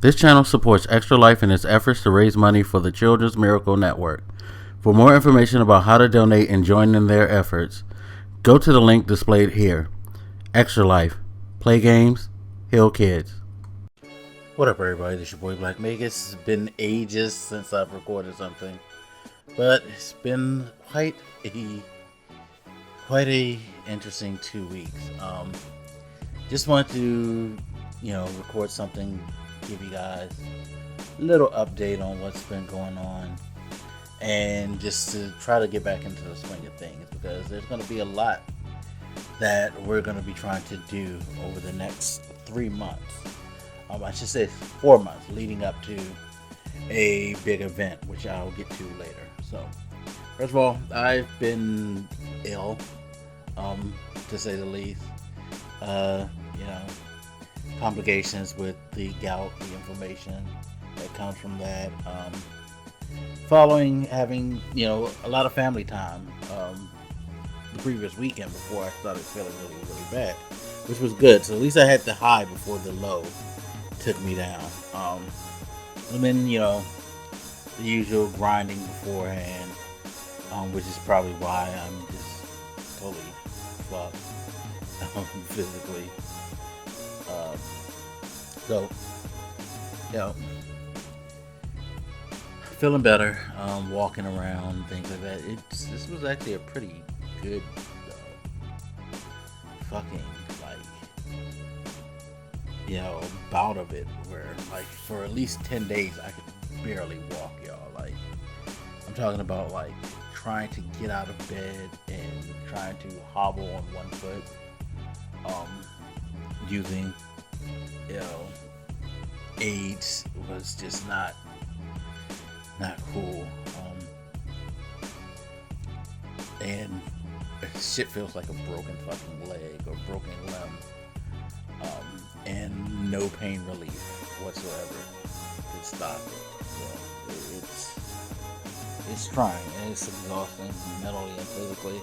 This channel supports Extra Life in its efforts to raise money for the Children's Miracle Network. For more information about how to donate and join in their efforts, go to the link displayed here. Extra Life. Play games, heal kids. What up, everybody? This is your boy Blak. Magus. It's been ages since I've recorded something, but it's been quite a interesting 2 weeks. Just wanted to, record something, give you guys a little update on what's been going on, and just to try to get back into the swing of things, because there's going to be a lot that we're going to be trying to do over the next 3 months. I should say 4 months leading up to a big event, which I'll get to later. So, first of all, I've been ill, to say the least. Complications with the gout, the inflammation that comes from that. Following having, a lot of family time the previous weekend before I started feeling really, really bad, which was good. So at least I had the high before the low took me down. And then, the usual grinding beforehand, which is probably why I'm just totally fucked physically. So, feeling better, walking around, things like that. This was actually a pretty good bout of it, where for at least 10 days I could barely walk, y'all. I'm talking about trying to get out of bed and trying to hobble on one foot, using aids was just not cool, and shit feels like a broken fucking leg or broken limb, and no pain relief whatsoever to stop it. So it's trying, and it's exhausting mentally and physically,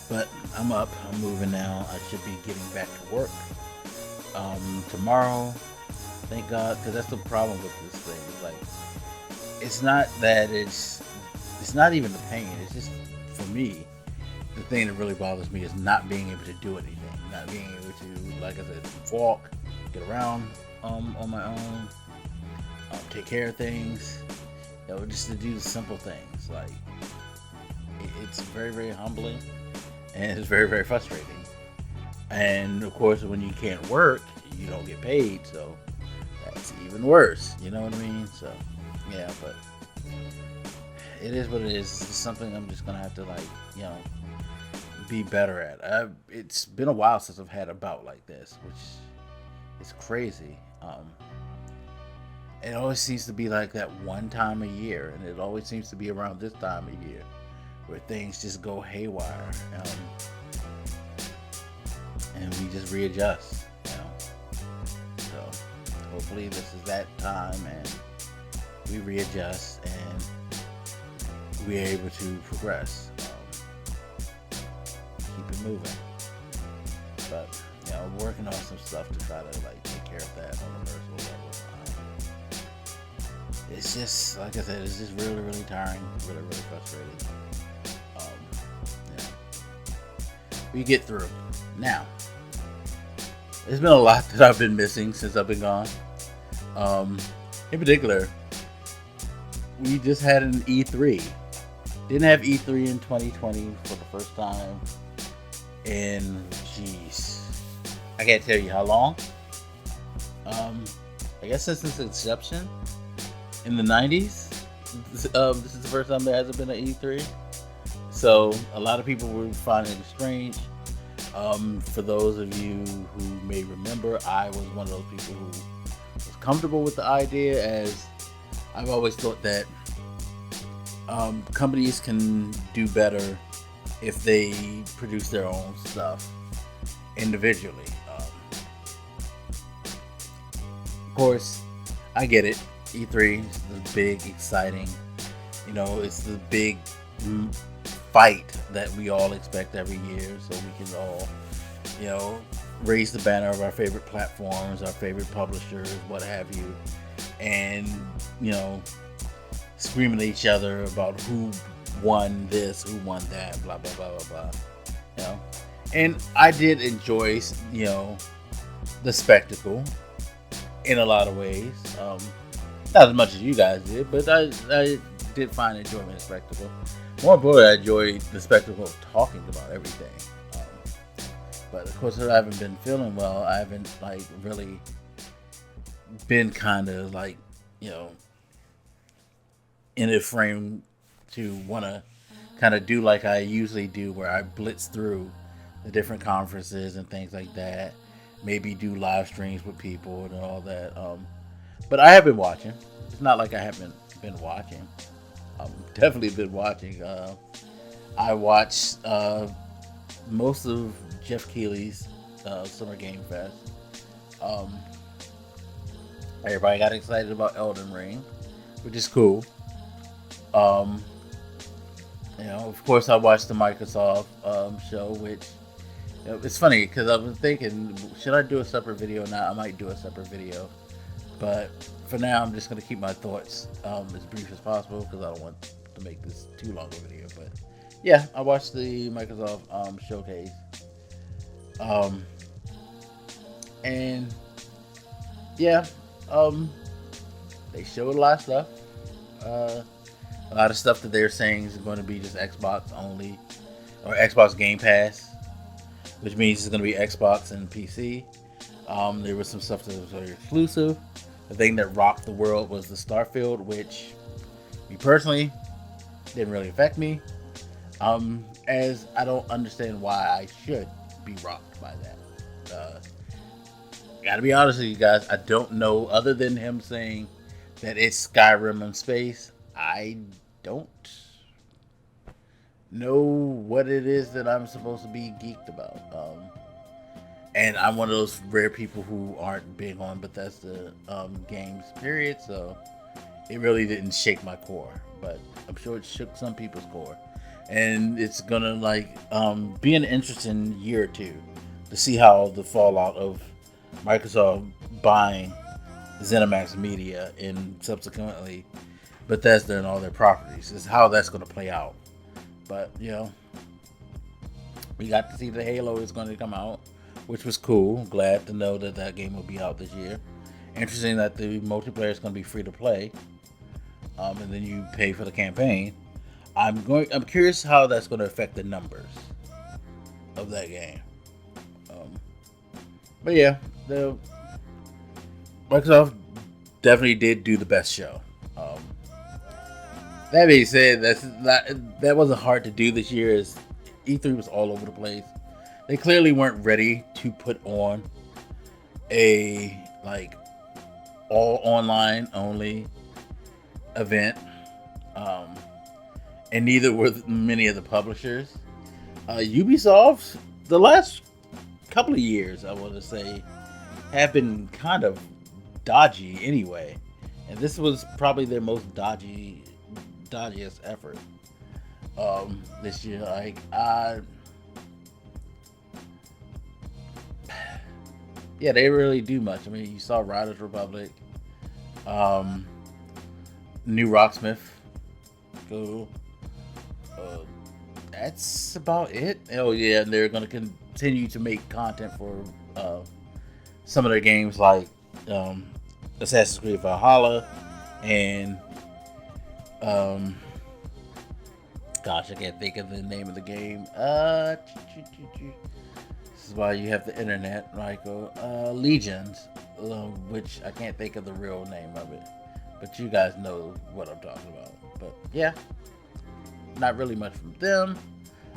but I'm up, I'm moving now. I should be getting back to work tomorrow, thank God, because that's the problem with this thing. It's not that it's not even the pain. It's just, for me, the thing that really bothers me is not being able to do anything, not being able to, like I said, walk, get around on my own, take care of things, just to do the simple things. It's very, very humbling, and it's very, very frustrating. And of course, when you can't work, you don't get paid, so that's even worse. You know what I mean? So, yeah, but it is what it is. It's something I'm just gonna have to be better at. It's been a while since I've had a bout like this, which is crazy. It always seems to be like that one time a year, and it always seems to be around this time of year where things just go haywire, and we just readjust. So hopefully this is that time, and we readjust and we're able to progress, keep it moving. But I'm working on some stuff to try to take care of that on a personal level. It's just, like I said, it's just really, really tiring, really, really frustrating. We get through. Now, there's been a lot that I've been missing since I've been gone. In particular, we just had an E3. Didn't have E3 in 2020 for the first time in, I can't tell you how long. I guess since its inception in the 90s. This is the first time there hasn't been an E3. So a lot of people were finding it strange. For those of you who may remember, I was one of those people who was comfortable with the idea, as I've always thought that companies can do better if they produce their own stuff individually. Of course, I get it. E3 is the big, exciting, it's the big fight that we all expect every year, so we can all, raise the banner of our favorite platforms, our favorite publishers, what have you, and you know, screaming at each other about who won this, who won that, blah blah blah blah blah. You know, and I did enjoy, you know, the spectacle in a lot of ways. Not as much as you guys did, but I did find enjoyment in the spectacle. More importantly, I enjoyed the spectacle of talking about everything. But of course, I haven't been feeling well. I haven't like really been kind of like, you know, in a frame to want to kind of do like I usually do, where I blitz through the different conferences and things like that. Maybe do live streams with people and all that. But I have been watching. It's not like I haven't been watching. Definitely been watching. I watched most of Jeff Keighley's Summer Game Fest. Everybody got excited about Elden Ring, which is cool. You know, of course, I watched the Microsoft show, which, you know, it's funny because I was thinking, should I do a separate video or not? I might do a separate video, but for now, I'm just going to keep my thoughts as brief as possible because I don't want to make this too long a video. But yeah, I watched the Microsoft showcase, and yeah, they showed a lot of stuff. A lot of stuff that they're saying is going to be just Xbox only, or Xbox Game Pass, which means it's going to be Xbox and PC. There was some stuff that was very exclusive. The thing that rocked the world was the Starfield, which, me personally, didn't really affect me. As I don't understand why I should be rocked by that. Gotta be honest with you guys, I don't know, other than him saying that it's Skyrim in space, I don't know what it is that I'm supposed to be geeked about. And I'm one of those rare people who aren't big on Bethesda games, period, so it really didn't shake my core, but I'm sure it shook some people's core. And it's gonna like be an interesting year or two to see how the fallout of Microsoft buying ZeniMax Media and subsequently Bethesda and all their properties is how that's going to play out. But you know, we got to see the Halo is going to come out, which was cool. Glad to know that that game will be out this year. Interesting that the multiplayer is going to be free to play, and then you pay for the campaign. I'm curious how that's going to affect the numbers of that game. But yeah, the Microsoft definitely did do the best show. That being said, that wasn't hard to do this year, as E3 was all over the place. They clearly weren't ready to put on a like all online only event, and neither were many of the publishers. Ubisoft, the last couple of years, I want to say, have been kind of dodgy anyway, and this was probably their most dodgiest effort this year. Like, yeah, they really do much. I mean, you saw Riders Republic, New Rocksmith, cool. That's about it. Oh yeah, and they're going to continue to make content for some of their games, like Assassin's Creed Valhalla and gosh, I can't think of the name of the game. This is why you have the internet, Michael. Legions, which I can't think of the real name of it, but you guys know what I'm talking about. But yeah, not really much from them.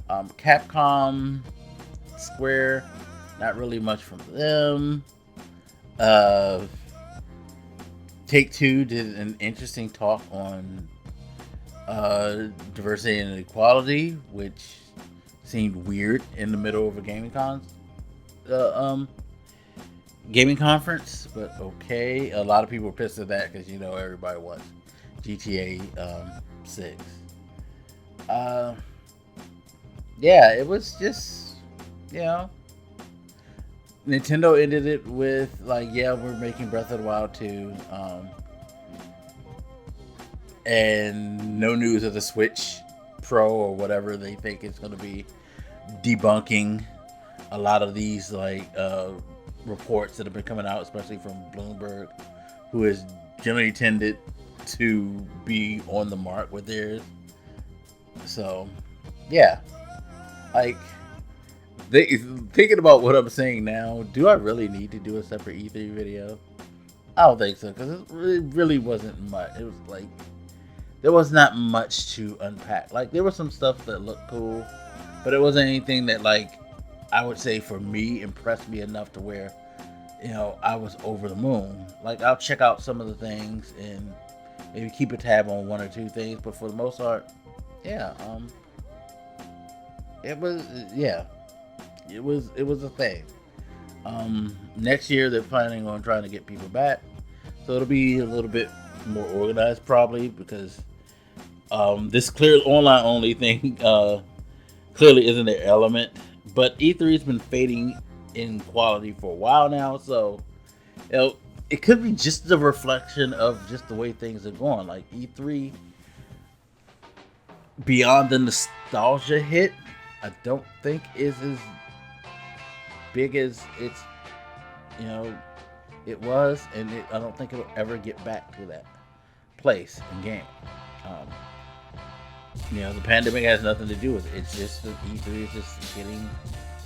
Capcom, Square, not really much from them. Take-Two did an interesting talk on diversity and equality, which seemed weird in the middle of a gaming conference, but okay. A lot of people were pissed at that because, you know, everybody wants GTA 6. Yeah, it was just, you know, Nintendo ended it with like, yeah, we're making Breath of the Wild 2, and no news of the Switch Pro or whatever they think it's going to be, debunking a lot of these like reports that have been coming out, especially from Bloomberg, who has generally tended to be on the mark with theirs. So, yeah, like thinking about what I'm saying now, do I really need to do a separate E3 video? I don't think so, because it really wasn't much. It was like there was not much to unpack. Like there was some stuff that looked cool, but it wasn't anything that like I would say for me impressed me enough to where I was over the moon. Like I'll check out some of the things and maybe keep a tab on one or two things, but for the most part, yeah, it was a thing. Next year they're planning on trying to get people back, so it'll be a little bit more organized probably, because this clear online only thing clearly isn't their element. But E3 has been fading in quality for a while now, so it could be just a reflection of just the way things are going. Like E3, beyond the nostalgia hit, I don't think is as big as it was, and I don't think it'll ever get back to that place in game. The pandemic has nothing to do with it. It's just that E3 is just getting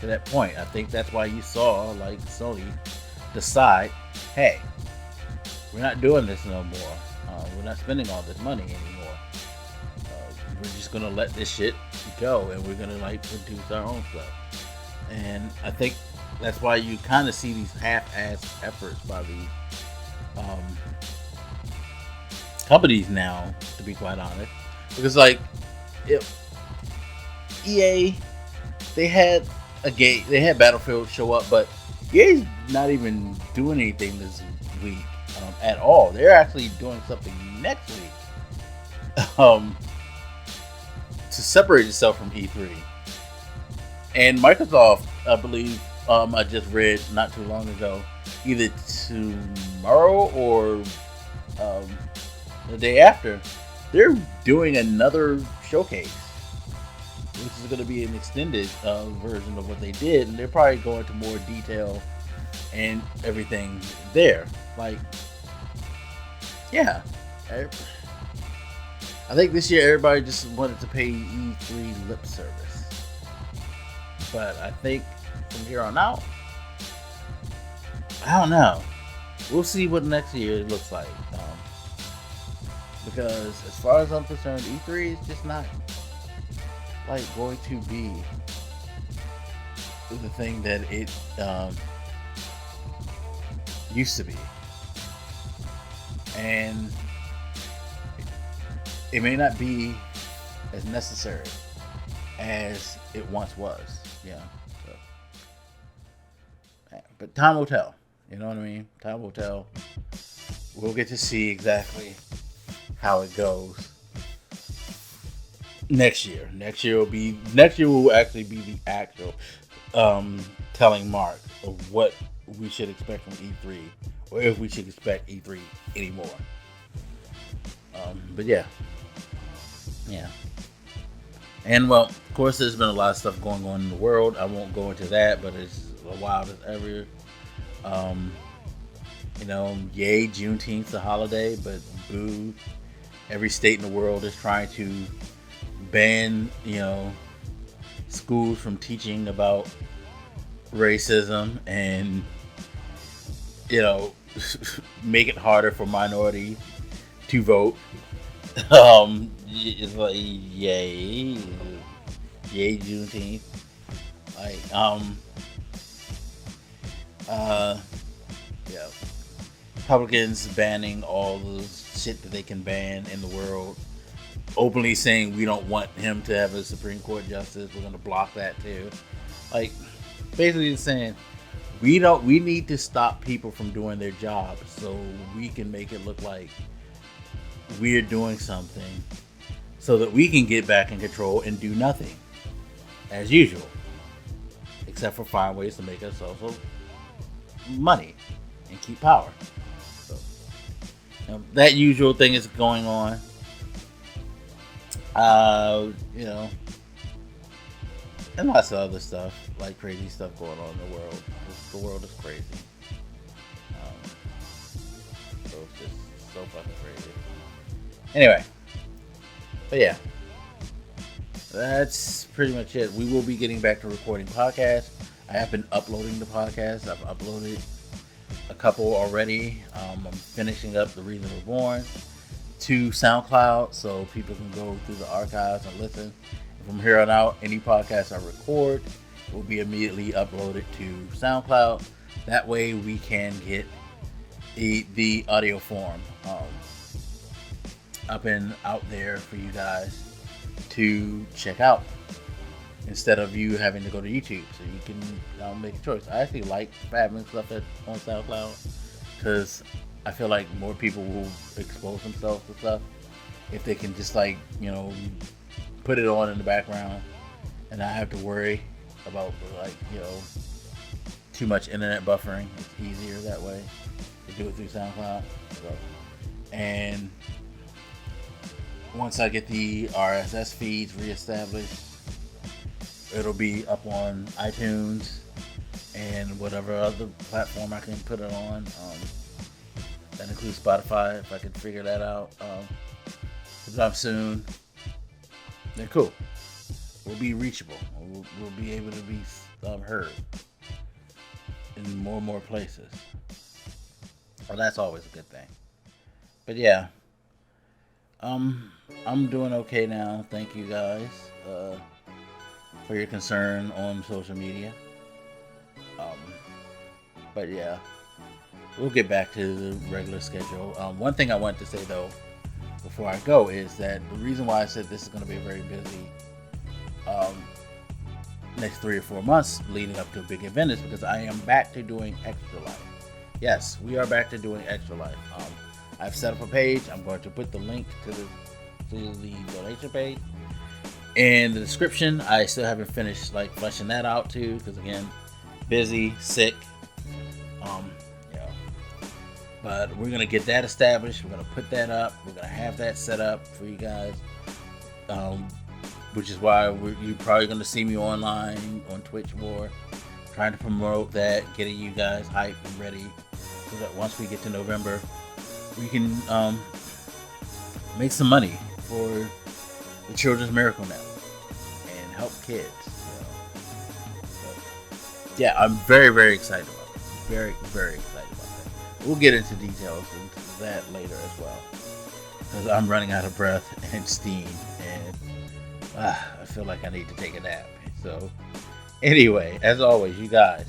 to that point. I think that's why you saw like Sony decide, hey, we're not doing this no more. We're not spending all this money anymore. We're just gonna let this shit go, and we're gonna like produce our own stuff. And I think that's why you kind of see these half-assed efforts by the companies now, to be quite honest. Because like, EA, they had Battlefield show up, but EA's not even doing anything this week at all. They're actually doing something next week to separate itself from E3. And Microsoft, I believe, I just read not too long ago, either tomorrow or the day after, they're doing another showcase, which is going to be an extended version of what they did, and they're probably going to more detail and everything there. Like, yeah, I think this year everybody just wanted to pay E3 lip service, but I think from here on out, I don't know. We'll see what next year looks like. Because as far as I'm concerned, E3 is just not like going to be the thing that it used to be, and it may not be as necessary as it once was. Yeah. So, but time will tell. You know what I mean? Time will tell. We'll get to see exactly how it goes next year. Next year will actually be the actual telling mark of what we should expect from E3, or if we should expect E3 anymore. But yeah. And well, of course, there's been a lot of stuff going on in the world. I won't go into that, but it's wild as ever. Yay, Juneteenth's a holiday, but boo. Every state in the world is trying to ban, schools from teaching about racism and, make it harder for minorities to vote. It's like, yay Juneteenth. Republicans banning all the shit that they can ban in the world, openly saying we don't want him to have a Supreme Court justice, we're going to block that too. Like, basically saying we need to stop people from doing their jobs so we can make it look like we're doing something so that we can get back in control and do nothing as usual, except for find ways to make us also money and keep power. So, that usual thing is going on. You know, and lots of other stuff, like crazy stuff going on in the world. The world is crazy. So it's just so fucking crazy. Anyway, but yeah, that's pretty much it. We will be getting back to recording podcasts. I have been uploading the podcast. I've uploaded a couple already. I'm finishing up The Reason We're Born to SoundCloud, so people can go through the archives and listen. From here on out, any podcast I record will be immediately uploaded to SoundCloud. That way we can get the audio form up and out there for you guys to check out, instead of you having to go to YouTube. So you can make a choice. I actually like having stuff on SoundCloud because I feel like more people will expose themselves to stuff if they can just put it on in the background and not have to worry about too much internet buffering. It's easier that way to do it through SoundCloud. So, and once I get the RSS feeds reestablished, it'll be up on iTunes and whatever other platform I can put it on. That includes Spotify, if I can figure that out sometime soon. Then cool. We'll be reachable. We'll be able to be heard in more and more places. Well, that's always a good thing. But yeah, I'm doing okay now. Thank you guys for your concern on social media. But yeah, we'll get back to the regular schedule. One thing I wanted to say though, before I go, is that the reason why I said this is going to be a very busy next 3 or 4 months leading up to a big event is because I am back to doing Extra Life. Yes, we are back to doing Extra Life. I've set up a page. I'm going to put the link to the donation page in the description. I still haven't finished fleshing that out too, because again, busy, sick. But we're gonna get that established. We're gonna put that up. We're gonna have that set up for you guys, which is why you're probably gonna see me online on Twitch more, trying to promote that, getting you guys hyped and ready, so that once we get to November, we can make some money for the Children's Miracle Network and help kids. But yeah, I'm very, very excited about it. Very, very excited about that. We'll get into details into that later as well, because I'm running out of breath and steam, and I feel like I need to take a nap. So anyway, as always, you guys,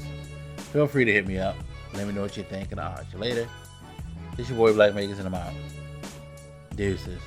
feel free to hit me up. Let me know what you think, and I'll catch you later. It's your boy Blak Magus, and I'm out. Deuces.